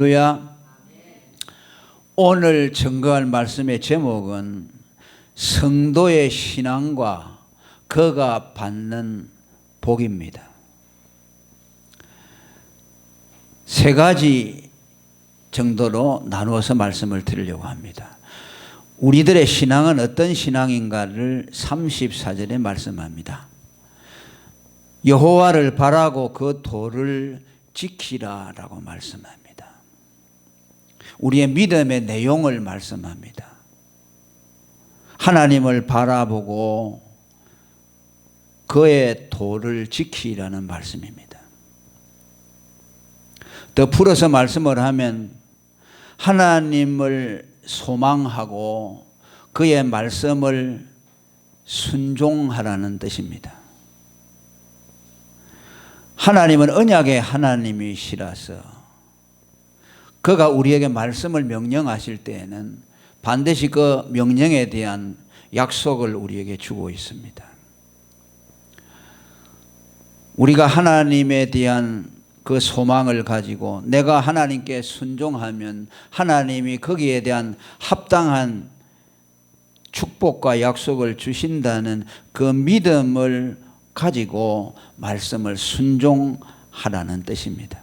할렐루야. 오늘 증거할 말씀의 제목은 성도의 신앙과 그가 받는 복입니다. 세 가지 정도로 나누어서 말씀을 드리려고 합니다. 우리들의 신앙은 어떤 신앙인가를 34절에 말씀합니다. 여호와를 바라고 그 도를 지키라라고 말씀합니다. 우리의 믿음의 내용을 말씀합니다. 하나님을 바라보고 그의 도를 지키라는 말씀입니다. 더 풀어서 말씀을 하면 하나님을 소망하고 그의 말씀을 순종하라는 뜻입니다. 하나님은 언약의 하나님이시라서 그가 우리에게 말씀을 명령하실 때에는 반드시 그 명령에 대한 약속을 우리에게 주고 있습니다. 우리가 하나님에 대한 그 소망을 가지고 내가 하나님께 순종하면 하나님이 거기에 대한 합당한 축복과 약속을 주신다는 그 믿음을 가지고 말씀을 순종하라는 뜻입니다.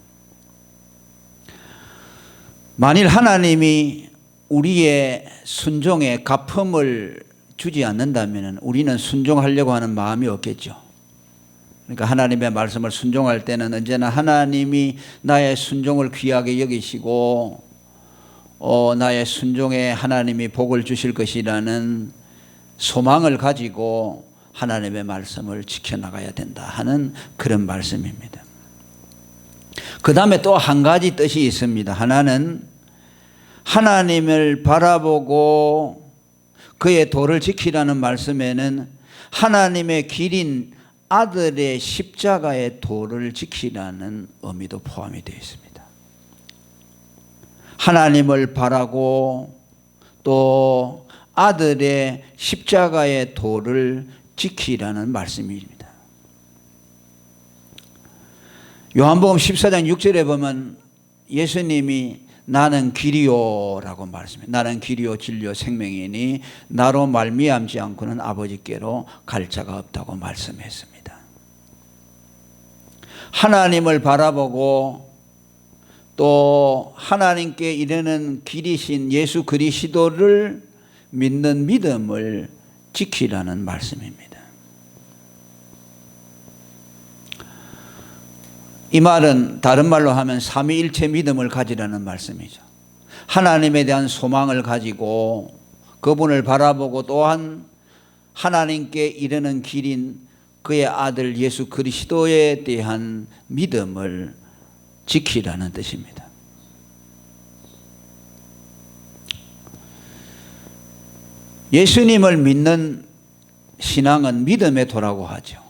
만일 하나님이 우리의 순종에 갚음을 주지 않는다면 우리는 순종하려고 하는 마음이 없겠죠. 그러니까 하나님의 말씀을 순종할 때는 언제나 하나님이 나의 순종을 귀하게 여기시고 나의 순종에 하나님이 복을 주실 것이라는 소망을 가지고 하나님의 말씀을 지켜나가야 된다 하는 그런 말씀입니다. 그 다음에 또 한 가지 뜻이 있습니다. 하나는 하나님을 바라보고 그의 도를 지키라는 말씀에는 하나님의 길인 아들의 십자가의 도를 지키라는 의미도 포함이 되어 있습니다. 하나님을 바라고 또 아들의 십자가의 도를 지키라는 말씀입니다. 요한복음 14장 6절에 보면 예수님이 나는 길이요라고 말씀해요. 나는 길이요 진리요 생명이니 나로 말미암지 않고는 아버지께로 갈 자가 없다고 말씀했습니다. 하나님을 바라보고 또 하나님께 이르는 길이신 예수 그리스도를 믿는 믿음을 지키라는 말씀입니다. 이 말은 다른 말로 하면 삼위일체 믿음을 가지라는 말씀이죠. 하나님에 대한 소망을 가지고 그분을 바라보고 또한 하나님께 이르는 길인 그의 아들 예수 그리스도에 대한 믿음을 지키라는 뜻입니다. 예수님을 믿는 신앙은 믿음의 도라고 하죠.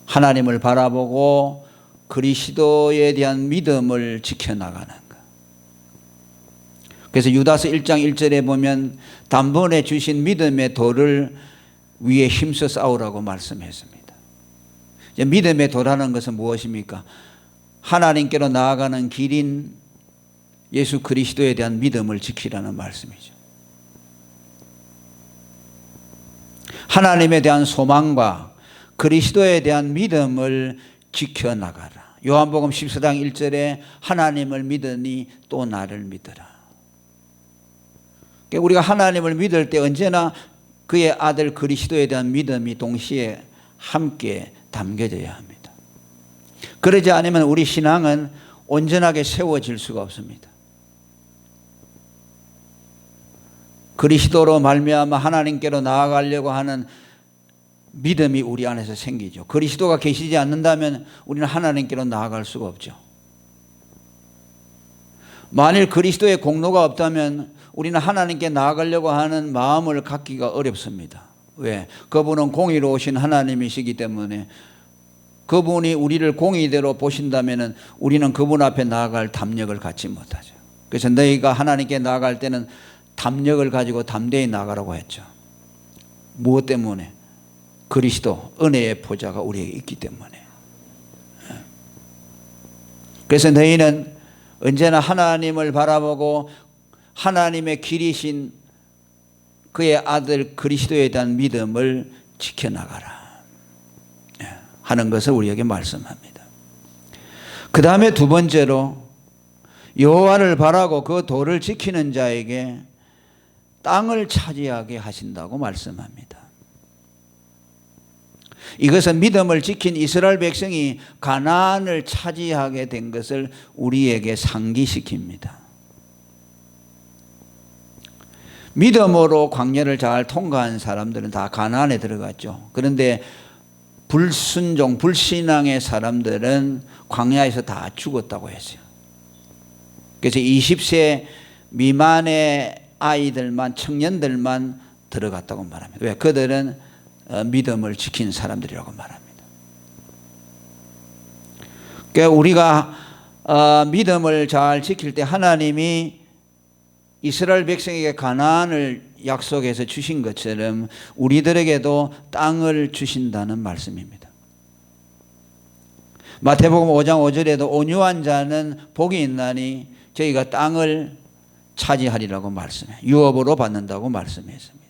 하나님을 바라보고 그리스도에 대한 믿음을 지켜나가는 것. 그래서 유다서 1장 1절에 보면 단번에 주신 믿음의 도를 위에 힘써 싸우라고 말씀했습니다. 믿음의 도라는 것은 무엇입니까? 하나님께로 나아가는 길인 예수 그리스도에 대한 믿음을 지키라는 말씀이죠. 하나님에 대한 소망과 그리스도에 대한 믿음을 지켜나가라. 요한복음 14장 1절에 하나님을 믿으니 또 나를 믿으라. 그러니까 우리가 하나님을 믿을 때 언제나 그의 아들 그리스도에 대한 믿음이 동시에 함께 담겨져야 합니다. 그러지 않으면 우리 신앙은 온전하게 세워질 수가 없습니다. 그리스도로 말미암아 하나님께로 나아가려고 하는 믿음이 우리 안에서 생기죠. 그리스도가 계시지 않는다면 우리는 하나님께로 나아갈 수가 없죠. 만일 그리스도의 공로가 없다면 우리는 하나님께 나아가려고 하는 마음을 갖기가 어렵습니다. 왜? 그분은 공의로우신 하나님이시기 때문에 그분이 우리를 공의대로 보신다면 우리는 그분 앞에 나아갈 담력을 갖지 못하죠. 그래서 너희가 하나님께 나아갈 때는 담력을 가지고 담대히 나아가라고 했죠. 무엇 때문에? 그리스도 은혜의 보좌가 우리에게 있기 때문에. 그래서 너희는 언제나 하나님을 바라보고 하나님의 길이신 그의 아들 그리스도에 대한 믿음을 지켜나가라 하는 것을 우리에게 말씀합니다. 그 다음에 두 번째로 여호와를 바라고 그 도를 지키는 자에게 땅을 차지하게 하신다고 말씀합니다. 이것은 믿음을 지킨 이스라엘 백성이 가나안을 차지하게 된 것을 우리에게 상기시킵니다. 믿음으로 광야를 잘 통과한 사람들은 다 가나안에 들어갔죠. 그런데 불순종, 불신앙의 사람들은 광야에서 다 죽었다고 했어요. 그래서 20세 미만의 아이들만, 청년들만 들어갔다고 말합니다. 왜? 그들은 믿음을 지킨 사람들이라고 말합니다. 그러니까 우리가 믿음을 잘 지킬 때 하나님이 이스라엘 백성에게 가나안을 약속해서 주신 것처럼 우리들에게도 땅을 주신다는 말씀입니다. 마태복음 5장 5절에도 온유한 자는 복이 있나니 저희가 땅을 차지하리라고 말씀해요. 유업으로 받는다고 말씀했습니다.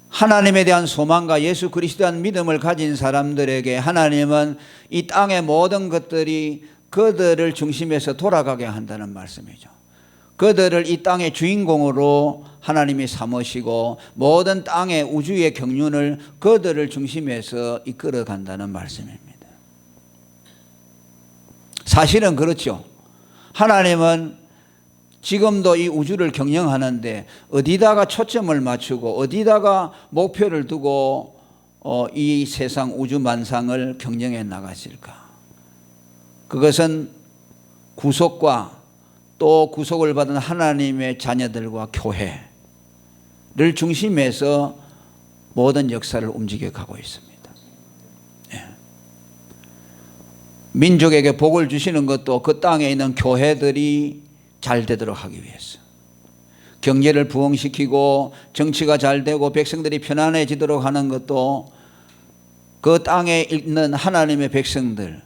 하나님에 대한 소망과 예수 그리스도에 대한 믿음을 가진 사람들에게 하나님은 이 땅의 모든 것들이 그들을 중심에서 돌아가게 한다는 말씀이죠. 그들을 이 땅의 주인공으로 하나님이 삼으시고 모든 땅의 우주의 경륜을 그들을 중심에서 이끌어 간다는 말씀입니다. 사실은 그렇죠. 하나님은 지금도 이 우주를 경영하는데 어디다가 초점을 맞추고 어디다가 목표를 두고 이 세상 우주 만상을 경영해 나가실까? 그것은 구속과 또 구속을 받은 하나님의 자녀들과 교회를 중심해서 모든 역사를 움직여 가고 있습니다. 민족에게 복을 주시는 것도 그 땅에 있는 교회들이 잘 되도록 하기 위해서, 경제를 부흥시키고 정치가 잘 되고 백성들이 편안해지도록 하는 것도 그 땅에 있는 하나님의 백성들,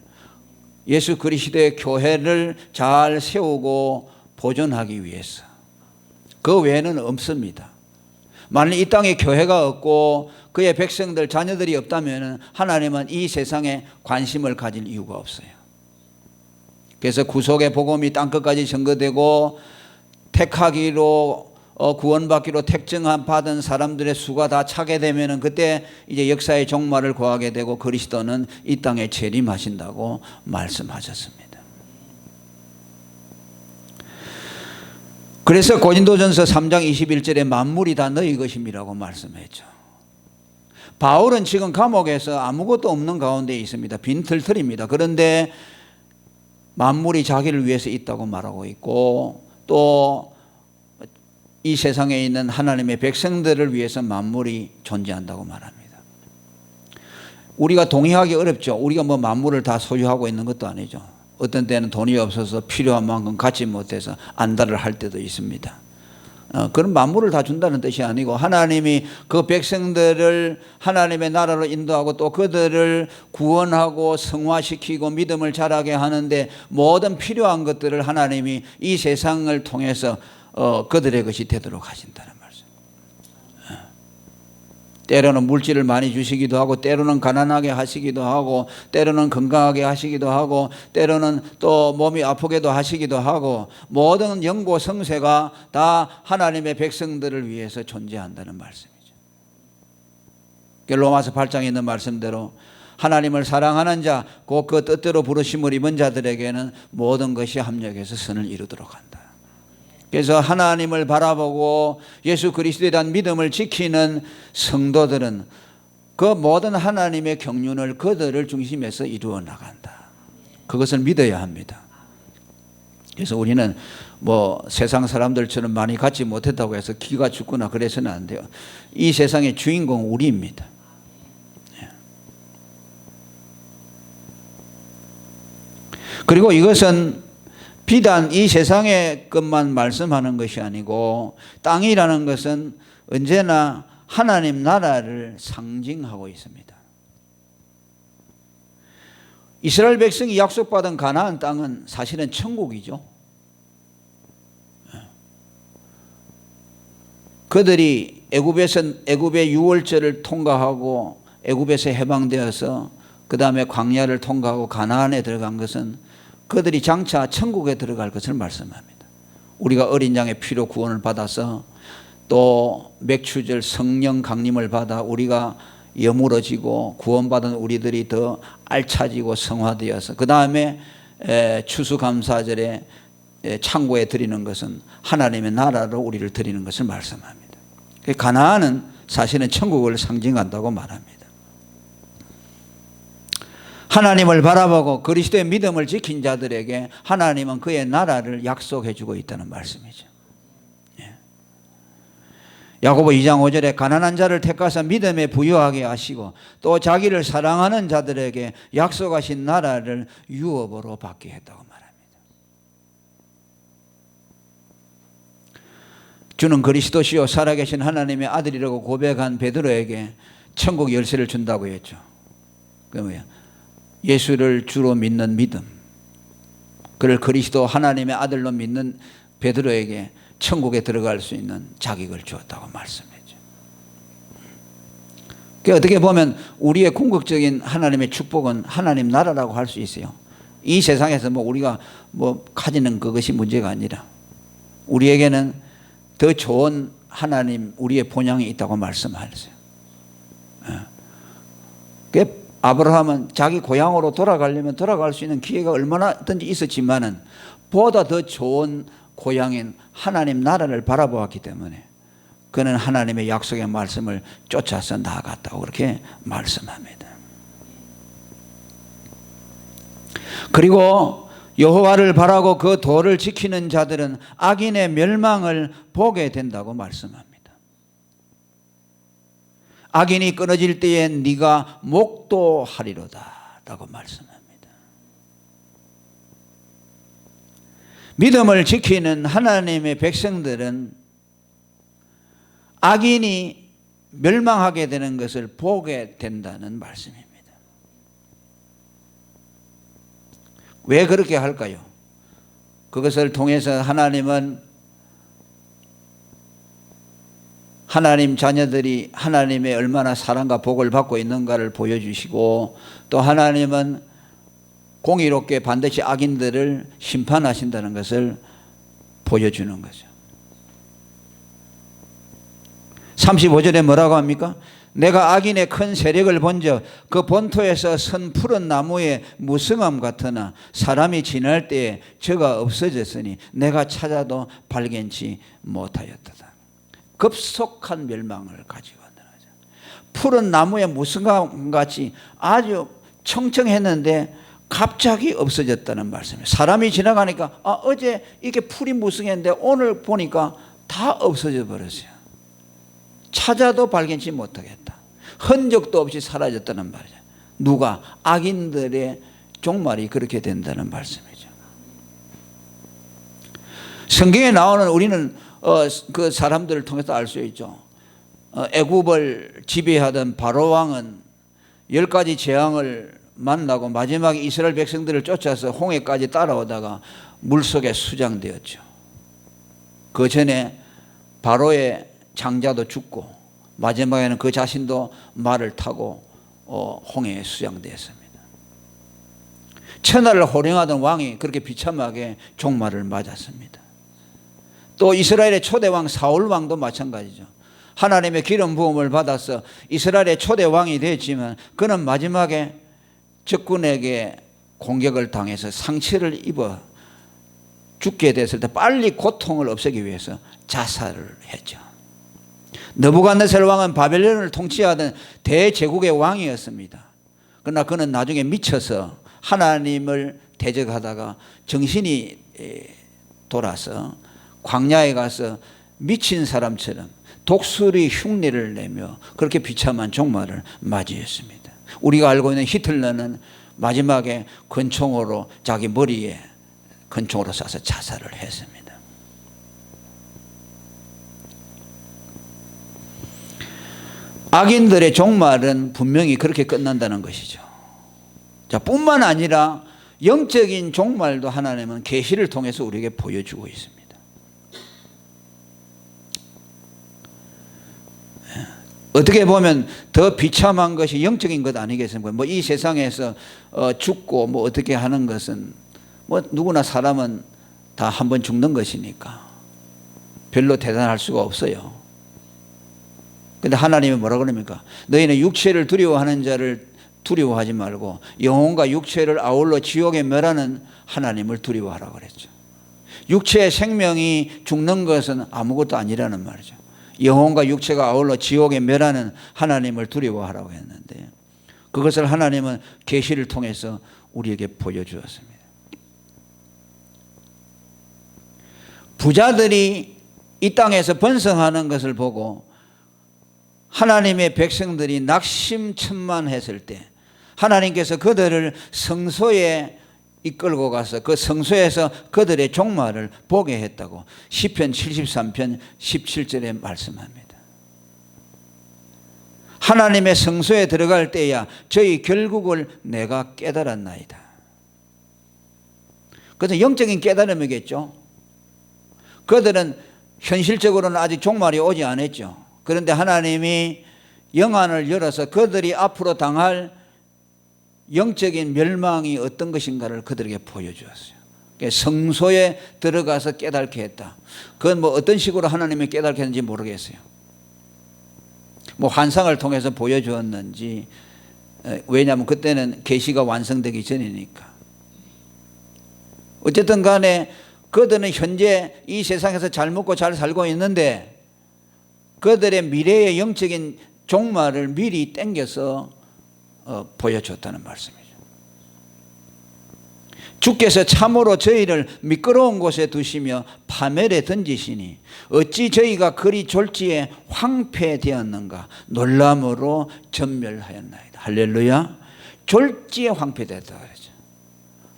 예수 그리스도의 교회를 잘 세우고 보존하기 위해서. 그 외에는 없습니다. 만일 이 땅에 교회가 없고 그의 백성들, 자녀들이 없다면 하나님은 이 세상에 관심을 가질 이유가 없어요. 그래서 구속의 복음이 땅끝까지 전거되고 택하기로 구원받기로 택정 받은 사람들의 수가 다 차게 되면 그때 이제 역사의 종말을 고하게 되고 그리스도는 이 땅에 재림하신다고 말씀하셨습니다. 그래서 고린도전서 3장 21절에 만물이 다 너희 것임이라고 말씀했죠. 바울은 지금 감옥에서 아무것도 없는 가운데 있습니다. 빈털털입니다. 그런데 만물이 자기를 위해서 있다고 말하고 있고 또 이 세상에 있는 하나님의 백성들을 위해서 만물이 존재한다고 말합니다. 우리가 동의하기 어렵죠. 우리가 뭐 만물을 다 소유하고 있는 것도 아니죠. 어떤 때는 돈이 없어서 필요한 만큼 갖지 못해서 안달을 할 때도 있습니다. 그런 만물을 다 준다는 뜻이 아니고 하나님이 그 백성들을 하나님의 나라로 인도하고 또 그들을 구원하고 성화시키고 믿음을 자라게 하는데 모든 필요한 것들을 하나님이 이 세상을 통해서 그들의 것이 되도록 하신다는 말씀. 때로는 물질을 많이 주시기도 하고 때로는 가난하게 하시기도 하고 때로는 건강하게 하시기도 하고 때로는 또 몸이 아프게도 하시기도 하고 모든 영고 성세가 다 하나님의 백성들을 위해서 존재한다는 말씀이죠. 로마서 8장에 있는 말씀대로 하나님을 사랑하는 자 곧 그 뜻대로 부르심을 입은 자들에게는 모든 것이 합력해서 선을 이루도록 한다. 그래서 하나님을 바라보고 예수 그리스도에 대한 믿음을 지키는 성도들은 그 모든 하나님의 경륜을 그들을 중심에서 이루어 나간다. 그것을 믿어야 합니다. 그래서 우리는 뭐 세상 사람들처럼 많이 갖지 못했다고 해서 기가 죽거나 그래서는 안 돼요. 이 세상의 주인공은 우리입니다. 그리고 이것은 비단 이 세상의 것만 말씀하는 것이 아니고 땅이라는 것은 언제나 하나님 나라를 상징하고 있습니다. 이스라엘 백성이 약속받은 가나안 땅은 사실은 천국이죠. 그들이 애굽의 유월절을 통과하고 애굽에서 해방되어서 그 다음에 광야를 통과하고 가나안에 들어간 것은 그들이 장차 천국에 들어갈 것을 말씀합니다. 우리가 어린 양의 피로 구원을 받아서 또 맥추절 성령 강림을 받아 우리가 여물어지고 구원받은 우리들이 더 알차지고 성화되어서 그 다음에 추수감사절에 창고에 드리는 것은 하나님의 나라로 우리를 드리는 것을 말씀합니다. 가나안은 사실은 천국을 상징한다고 말합니다. 하나님을 바라보고 그리스도의 믿음을 지킨 자들에게 하나님은 그의 나라를 약속해 주고 있다는 말씀이죠. 야고보 2장 5절에 가난한 자를 택하사 믿음에 부유하게 하시고 또 자기를 사랑하는 자들에게 약속하신 나라를 유업으로 받게 했다고 말합니다. 주는 그리스도시요 살아계신 하나님의 아들이라고 고백한 베드로에게 천국 열쇠를 준다고 했죠. 그 뭐야? 예수를 주로 믿는 믿음, 그를 그리스도 하나님의 아들로 믿는 베드로에게 천국에 들어갈 수 있는 자격을 주었다고 말씀했죠. 어떻게 보면 우리의 궁극적인 하나님의 축복은 하나님 나라라고 할 수 있어요. 이 세상에서 우리가 가지는 그것이 문제가 아니라 우리에게는 더 좋은 하나님, 우리의 본향이 있다고 말씀하셨어요. 아브라함은 자기 고향으로 돌아가려면 돌아갈 수 있는 기회가 얼마나든지 있었지만은 보다 더 좋은 고향인 하나님 나라를 바라보았기 때문에 그는 하나님의 약속의 말씀을 쫓아서 나아갔다고 그렇게 말씀합니다. 그리고 여호와를 바라고 그 도를 지키는 자들은 악인의 멸망을 보게 된다고 말씀합니다. 악인이 끊어질 때에 네가 목도하리로다 라고 말씀합니다. 믿음을 지키는 하나님의 백성들은 악인이 멸망하게 되는 것을 보게 된다는 말씀입니다. 왜 그렇게 할까요? 그것을 통해서 하나님은 하나님 자녀들이 하나님의 얼마나 사랑과 복을 받고 있는가를 보여주시고 또 하나님은 공의롭게 반드시 악인들을 심판하신다는 것을 보여주는 거죠. 35절에 뭐라고 합니까? 내가 악인의 큰 세력을 본즉 그 본토에서 선 푸른 나무의 무성함 같으나 사람이 지날 때에 저가 없어졌으니 내가 찾아도 발견치 못하였다. 급속한 멸망을 가지고 왔다. 푸른 나무의 무성함 같이 아주 청청했는데 갑자기 없어졌다는 말씀이에요. 사람이 지나가니까 어제 이게 풀이 무성했는데 오늘 보니까 다 없어져 버렸어요. 찾아도 발견치 못하겠다. 흔적도 없이 사라졌다는 말이죠. 누가? 악인들의 종말이 그렇게 된다는 말씀이죠. 성경에 나오는 우리는 그 사람들을 통해서 알 수 있죠. 애굽을 지배하던 바로 왕은 10가지 재앙을 만나고 마지막에 이스라엘 백성들을 쫓아서 홍해까지 따라오다가 물속에 수장되었죠. 그 전에 바로의 장자도 죽고 마지막에는 그 자신도 말을 타고 홍해에 수장되었습니다. 천하를 호령하던 왕이 그렇게 비참하게 종말을 맞았습니다. 또 이스라엘의 초대왕 사울왕도 마찬가지죠. 하나님의 기름 부음을 받아서 이스라엘의 초대왕이 되었지만 그는 마지막에 적군에게 공격을 당해서 상처를 입어 죽게 됐을 때 빨리 고통을 없애기 위해서 자살을 했죠. 느부갓네살 왕은 바벨론을 통치하던 대제국의 왕이었습니다. 그러나 그는 나중에 미쳐서 하나님을 대적하다가 정신이 돌아서 광야에 가서 미친 사람처럼 독수리 흉내를 내며 그렇게 비참한 종말을 맞이했습니다. 우리가 알고 있는 히틀러는 마지막에 권총으로 자기 머리에 권총으로 쏴서 자살을 했습니다. 악인들의 종말은 분명히 그렇게 끝난다는 것이죠. 자, 뿐만 아니라 영적인 종말도 하나님은 계시를 통해서 우리에게 보여주고 있습니다. 어떻게 보면 더 비참한 것이 영적인 것 아니겠습니까? 뭐 이 세상에서 죽고 뭐 어떻게 하는 것은 뭐 누구나 사람은 다 한 번 죽는 것이니까 별로 대단할 수가 없어요. 근데 하나님이 뭐라 그럽니까? 너희는 육체를 두려워하는 자를 두려워하지 말고 영혼과 육체를 아울러 지옥에 멸하는 하나님을 두려워하라고 그랬죠. 육체의 생명이 죽는 것은 아무것도 아니라는 말이죠. 영혼과 육체가 아울러 지옥에 멸하는 하나님을 두려워하라고 했는데, 그것을 하나님은 계시를 통해서 우리에게 보여주었습니다. 부자들이 이 땅에서 번성하는 것을 보고 하나님의 백성들이 낙심천만했을 때 하나님께서 그들을 성소에 이끌고 가서 그 성소에서 그들의 종말을 보게 했다고 시편 73편 17절에 말씀합니다. 하나님의 성소에 들어갈 때야 저희 결국을 내가 깨달았나이다. 그래서 영적인 깨달음이겠죠. 그들은 현실적으로는 아직 종말이 오지 않았죠. 그런데 하나님이 영안을 열어서 그들이 앞으로 당할 영적인 멸망이 어떤 것인가를 그들에게 보여주었어요. 성소에 들어가서 깨닫게 했다. 그건 뭐 어떤 식으로 하나님이 깨닫게 했는지 모르겠어요. 뭐 환상을 통해서 보여주었는지, 왜냐하면 그때는 계시가 완성되기 전이니까. 어쨌든 간에 그들은 현재 이 세상에서 잘 먹고 잘 살고 있는데 그들의 미래의 영적인 종말을 미리 땡겨서 보여줬다는 말씀이죠. 주께서 참으로 저희를 미끄러운 곳에 두시며 파멸에 던지시니 어찌 저희가 그리 졸지에 황폐되었는가 놀람으로 전멸하였나이다. 할렐루야. 졸지에 황폐되었다 그러죠.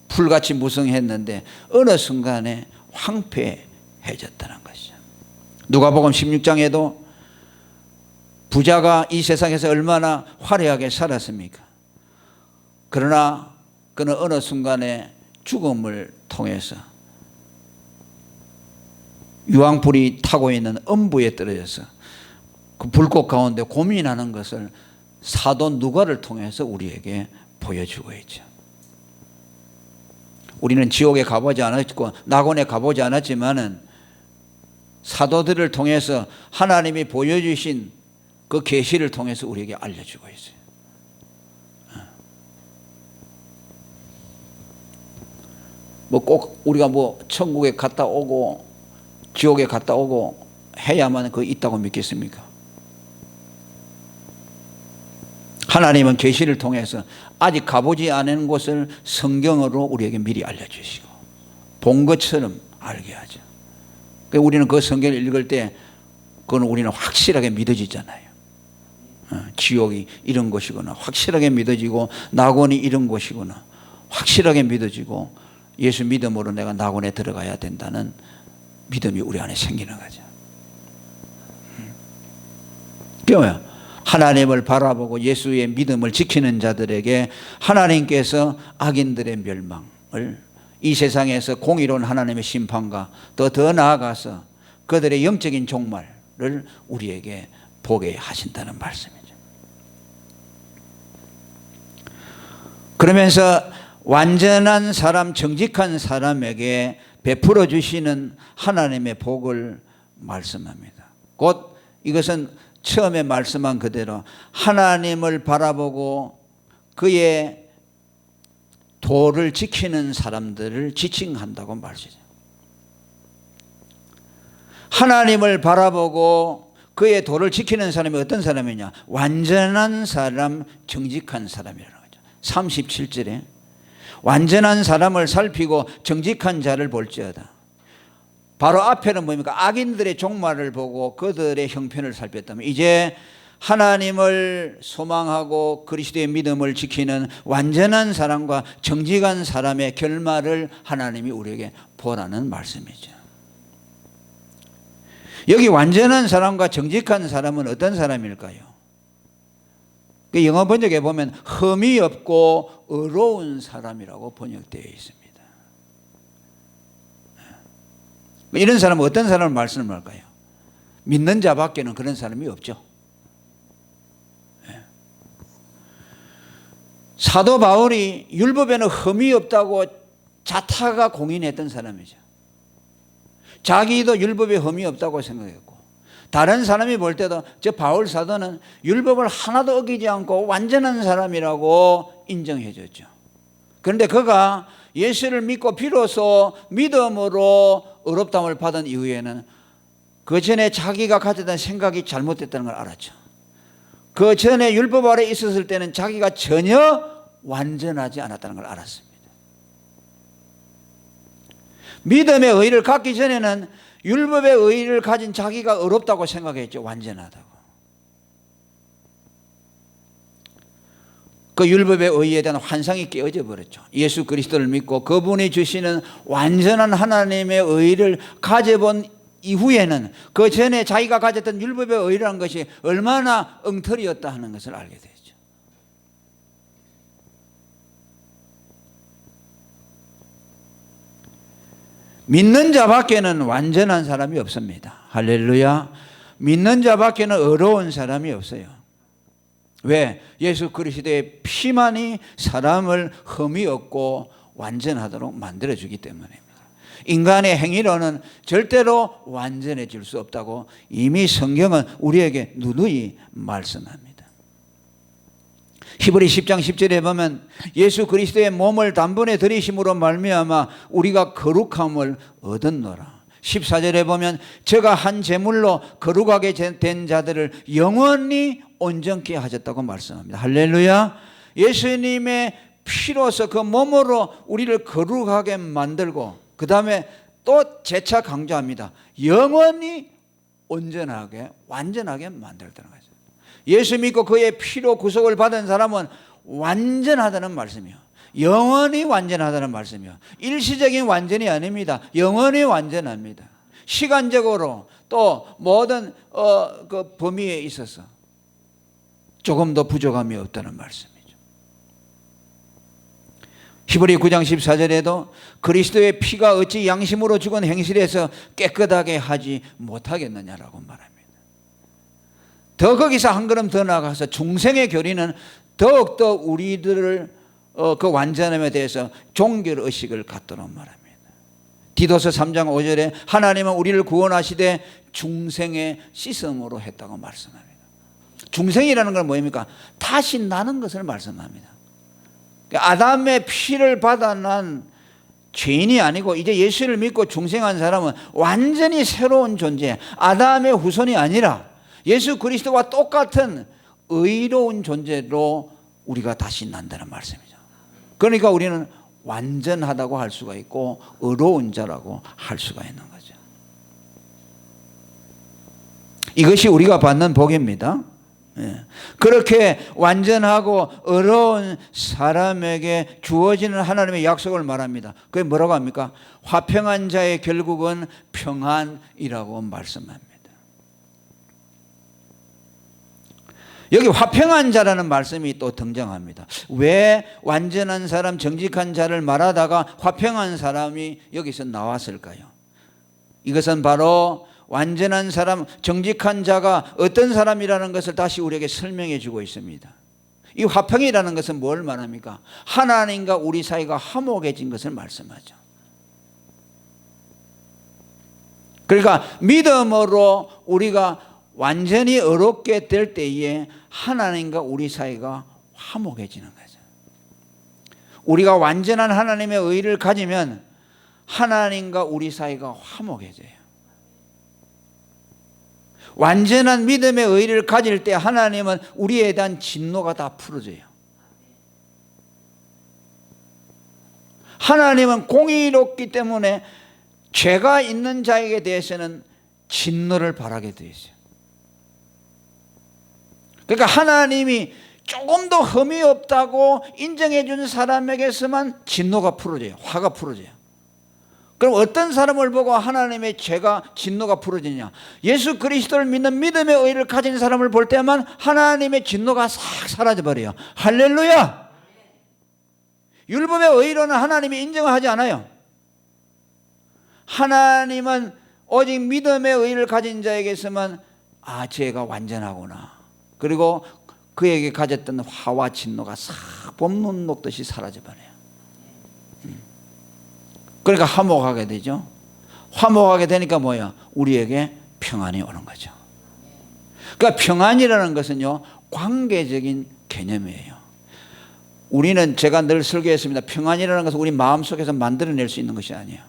풀같이 무성했는데 어느 순간에 황폐해졌다는 것이죠. 누가복음 16장에도 부자가 이 세상에서 얼마나 화려하게 살았습니까? 그러나 그는 어느 순간에 죽음을 통해서 유황불이 타고 있는 음부에 떨어져서 그 불꽃 가운데 고민하는 것을 사도 누가를 통해서 우리에게 보여주고 있죠. 우리는 지옥에 가보지 않았고 낙원에 가보지 않았지만은 사도들을 통해서 하나님이 보여주신 그 계시를 통해서 우리에게 알려주고 있어요. 뭐 꼭 우리가 뭐 천국에 갔다 오고 지옥에 갔다 오고 해야만 그 있다고 믿겠습니까? 하나님은 계시를 통해서 아직 가보지 않은 곳을 성경으로 우리에게 미리 알려주시고 본 것처럼 알게 하죠. 그러니까 우리는 그 성경을 읽을 때 그건 우리는 확실하게 믿어지잖아요. 지옥이 이런 곳이구나 확실하게 믿어지고 낙원이 이런 곳이구나 확실하게 믿어지고 예수 믿음으로 내가 낙원에 들어가야 된다는 믿음이 우리 안에 생기는 거죠. 그러면 하나님을 바라보고 예수의 믿음을 지키는 자들에게 하나님께서 악인들의 멸망을 이 세상에서 공의로운 하나님의 심판과 더 나아가서 그들의 영적인 종말을 우리에게 보게 하신다는 말씀이죠. 그러면서 완전한 사람, 정직한 사람에게 베풀어 주시는 하나님의 복을 말씀합니다. 곧 이것은 처음에 말씀한 그대로 하나님을 바라보고 그의 도를 지키는 사람들을 지칭한다고 말이죠. 하나님을 바라보고 그의 도를 지키는 사람이 어떤 사람이냐? 완전한 사람, 정직한 사람이라는 거죠. 37절에 완전한 사람을 살피고 정직한 자를 볼지어다. 바로 앞에는 뭡니까? 악인들의 종말을 보고 그들의 형편을 살폈다면 이제 하나님을 소망하고 그리스도의 믿음을 지키는 완전한 사람과 정직한 사람의 결말을 하나님이 우리에게 보라는 말씀이죠. 여기 완전한 사람과 정직한 사람은 어떤 사람일까요? 그 영어 번역에 보면 흠이 없고 의로운 사람이라고 번역되어 있습니다. 이런 사람은 어떤 사람을 말씀할까요? 믿는 자밖에는 그런 사람이 없죠. 사도 바울이 율법에는 흠이 없다고 자타가 공인했던 사람이죠. 자기도 율법에 흠이 없다고 생각했고, 다른 사람이 볼 때도 저 바울 사도는 율법을 하나도 어기지 않고 완전한 사람이라고 인정해 줬죠. 그런데 그가 예수를 믿고 비로소 믿음으로 의롭다함을 받은 이후에는 그 전에 자기가 가졌던 생각이 잘못됐다는 걸 알았죠. 그 전에 율법 아래 있었을 때는 자기가 전혀 완전하지 않았다는 걸 알았습니다. 믿음의 의의를 갖기 전에는 율법의 의의를 가진 자기가 의롭다고 생각했죠. 완전하다고. 그 율법의 의의에 대한 환상이 깨어져 버렸죠. 예수 그리스도를 믿고 그분이 주시는 완전한 하나님의 의의를 가져본 이후에는 그 전에 자기가 가졌던 율법의 의의라는 것이 얼마나 엉터리였다 하는 것을 알게 되죠. 믿는 자밖에는 완전한 사람이 없습니다. 할렐루야. 믿는 자밖에는 의로운 사람이 없어요. 왜? 예수 그리스도의 피만이 사람을 흠이 없고 완전하도록 만들어주기 때문입니다. 인간의 행위로는 절대로 완전해질 수 없다고 이미 성경은 우리에게 누누이 말씀합니다. 히브리 10장 10절에 보면 예수 그리스도의 몸을 단번에 들이심으로 말미암아 우리가 거룩함을 얻었노라. 14절에 보면 저가 한 제물로 거룩하게 된 자들을 영원히 온전케 하셨다고 말씀합니다. 할렐루야. 예수님의 피로서 그 몸으로 우리를 거룩하게 만들고 그 다음에 또 재차 강조합니다. 영원히 온전하게 완전하게 만들었다는 거죠. 예수 믿고 그의 피로 구속을 받은 사람은 완전하다는 말씀이요. 영원히 완전하다는 말씀이요. 일시적인 완전이 아닙니다. 영원히 완전합니다. 시간적으로 또 모든 그 범위에 있어서 조금도 부족함이 없다는 말씀이죠. 히브리 9장 14절에도 그리스도의 피가 어찌 양심으로 죽은 행실에서 깨끗하게 하지 못하겠느냐라고 말합니다. 더 거기서 한 걸음 더 나가서 중생의 교리는 더욱더 우리들을 그 완전함에 대해서 종결의식을 갖도록 말합니다. 디도서 3장 5절에 하나님은 우리를 구원하시되 중생의 씻음으로 했다고 말씀합니다. 중생이라는 건 뭐입니까? 다시 나는 것을 말씀합니다. 아담의 피를 받아 난 죄인이 아니고 이제 예수를 믿고 중생한 사람은 완전히 새로운 존재, 아담의 후손이 아니라 예수 그리스도와 똑같은 의로운 존재로 우리가 다시 난다는 말씀이죠. 그러니까 우리는 완전하다고 할 수가 있고 의로운 자라고 할 수가 있는 거죠. 이것이 우리가 받는 복입니다. 그렇게 완전하고 의로운 사람에게 주어지는 하나님의 약속을 말합니다. 그게 뭐라고 합니까? 화평한 자의 결국은 평안이라고 말씀합니다. 여기 화평한 자라는 말씀이 또 등장합니다. 왜 완전한 사람, 정직한 자를 말하다가 화평한 사람이 여기서 나왔을까요? 이것은 바로 완전한 사람, 정직한 자가 어떤 사람이라는 것을 다시 우리에게 설명해 주고 있습니다. 이 화평이라는 것은 뭘 말합니까? 하나님과 우리 사이가 화목해진 것을 말씀하죠. 그러니까 믿음으로 우리가 완전히 의롭게 될 때에 하나님과 우리 사이가 화목해지는 거죠. 우리가 완전한 하나님의 의를 가지면 하나님과 우리 사이가 화목해져요. 완전한 믿음의 의를 가질 때 하나님은 우리에 대한 진노가 다 풀어져요. 하나님은 공의롭기 때문에 죄가 있는 자에게 대해서는 진노를 바라게 되어 있어요. 그러니까 하나님이 조금도 흠이 없다고 인정해 준 사람에게서만 진노가 풀어져요. 화가 풀어져요. 그럼 어떤 사람을 보고 하나님의 죄가 진노가 풀어지냐? 예수 그리스도를 믿는 믿음의 의를 가진 사람을 볼 때만 하나님의 진노가 싹 사라져버려요. 할렐루야. 율법의 의로는 하나님이 인정하지 않아요. 하나님은 오직 믿음의 의를 가진 자에게서만 죄가 완전하구나, 그리고 그에게 가졌던 화와 진노가 싹 봄눈 녹듯이 사라져버려요. 그러니까 화목하게 되죠. 화목하게 되니까 뭐야? 우리에게 평안이 오는 거죠. 그러니까 평안이라는 것은요, 관계적인 개념이에요. 우리는, 제가 늘 설교했습니다. 평안이라는 것은 우리 마음속에서 만들어낼 수 있는 것이 아니에요.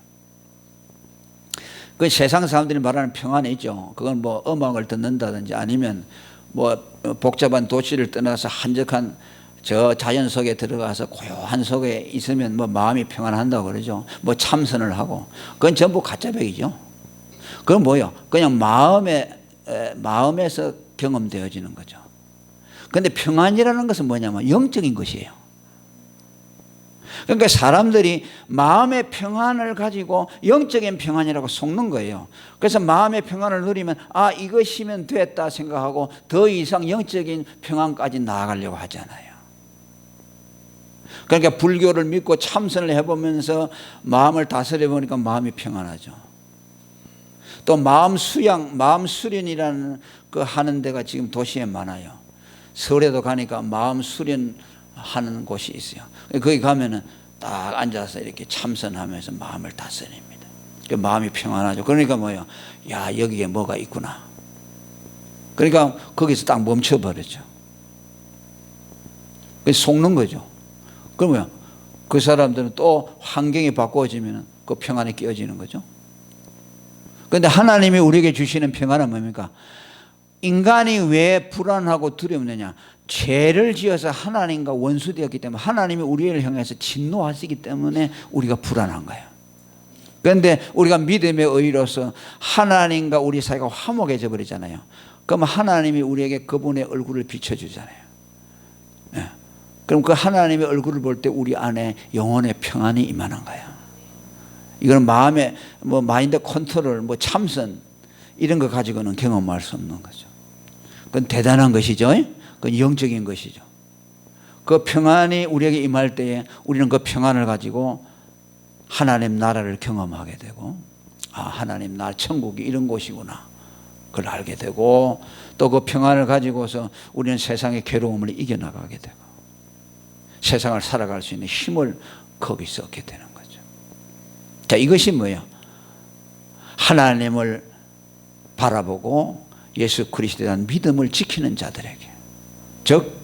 그 세상 사람들이 말하는 평안이 있죠. 그건 뭐 음악을 듣는다든지 아니면 뭐 복잡한 도시를 떠나서 한적한 저 자연 속에 들어가서 고요한 속에 있으면 뭐 마음이 평안한다고 그러죠. 뭐 참선을 하고, 그건 전부 가짜백이죠. 그건 뭐예요? 그냥 마음에서 경험되어지는 거죠. 그런데 평안이라는 것은 뭐냐면 영적인 것이에요. 그러니까 사람들이 마음의 평안을 가지고 영적인 평안이라고 속는 거예요. 그래서 마음의 평안을 누리면 이것이면 됐다 생각하고 더 이상 영적인 평안까지 나아가려고 하잖아요. 그러니까 불교를 믿고 참선을 해보면서 마음을 다스려 보니까 마음이 평안하죠. 또 마음 수양, 마음 수련이라는 그 하는 데가 지금 도시에 많아요. 서울에도 가니까 마음 수련하는 곳이 있어요. 거기 가면은 딱 앉아서 이렇게 참선하면서 마음을 다스립니다. 그 마음이 평안하죠. 그러니까 뭐예요? 야, 여기에 뭐가 있구나. 그러니까 거기서 딱 멈춰버렸죠. 그래서 속는 거죠. 그러면 그 사람들은 또 환경이 바꿔지면 그 평안이 깨어지는 거죠. 그런데 하나님이 우리에게 주시는 평안은 뭡니까? 인간이 왜 불안하고 두렵느냐? 죄를 지어서 하나님과 원수되었기 때문에, 하나님이 우리를 향해서 진노하시기 때문에 우리가 불안한 거예요. 그런데 우리가 믿음의 의로서 하나님과 우리 사이가 화목해져 버리잖아요. 그럼 하나님이 우리에게 그분의 얼굴을 비춰주잖아요. 네. 그럼 그 하나님의 얼굴을 볼 때 우리 안에 영혼의 평안이 임하는 거예요. 이거는 마음의 뭐 마인드 컨트롤, 뭐 참선 이런 거 가지고는 경험할 수 없는 거죠. 그건 대단한 것이죠. 그건 영적인 것이죠. 그 평안이 우리에게 임할 때에 우리는 그 평안을 가지고 하나님 나라를 경험하게 되고, 하나님 나라 천국이 이런 곳이구나, 그걸 알게 되고, 또 그 평안을 가지고서 우리는 세상의 괴로움을 이겨나가게 되고 세상을 살아갈 수 있는 힘을 거기서 얻게 되는 거죠. 자, 이것이 뭐예요? 하나님을 바라보고 예수 그리스도에 대한 믿음을 지키는 자들에게, 즉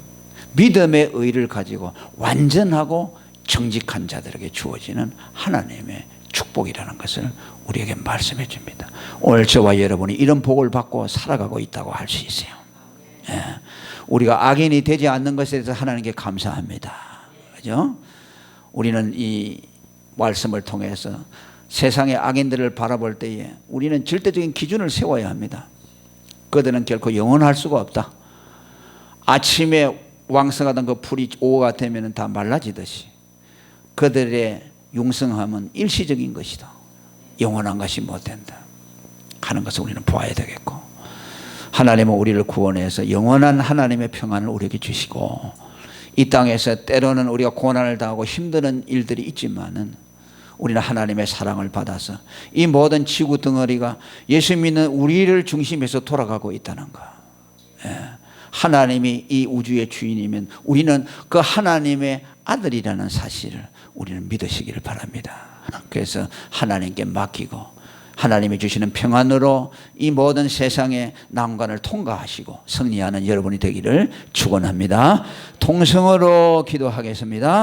믿음의 의를 가지고 완전하고 정직한 자들에게 주어지는 하나님의 축복이라는 것을 우리에게 말씀해 줍니다. 오늘 저와 여러분이 이런 복을 받고 살아가고 있다고 할 수 있어요. 우리가 악인이 되지 않는 것에 대해서 하나님께 감사합니다. 그죠? 우리는 이 말씀을 통해서 세상의 악인들을 바라볼 때에 우리는 절대적인 기준을 세워야 합니다. 그들은 결코 영원할 수가 없다. 아침에 왕성하던 그 풀이 오후가 되면 다 말라지듯이 그들의 융성함은 일시적인 것이다. 영원한 것이 못 된다 하는 것을 우리는 보아야 되겠고, 하나님은 우리를 구원해서 영원한 하나님의 평안을 우리에게 주시고, 이 땅에서 때로는 우리가 고난을 당하고 힘든 일들이 있지만은 우리는 하나님의 사랑을 받아서 이 모든 지구 덩어리가 예수 믿는 우리를 중심에서 돌아가고 있다는 것. 하나님이 이 우주의 주인이면 우리는 그 하나님의 아들이라는 사실을 우리는 믿으시기를 바랍니다. 그래서 하나님께 맡기고 하나님이 주시는 평안으로 이 모든 세상의 난관을 통과하시고 승리하는 여러분이 되기를 축원합니다. 통성으로 기도하겠습니다.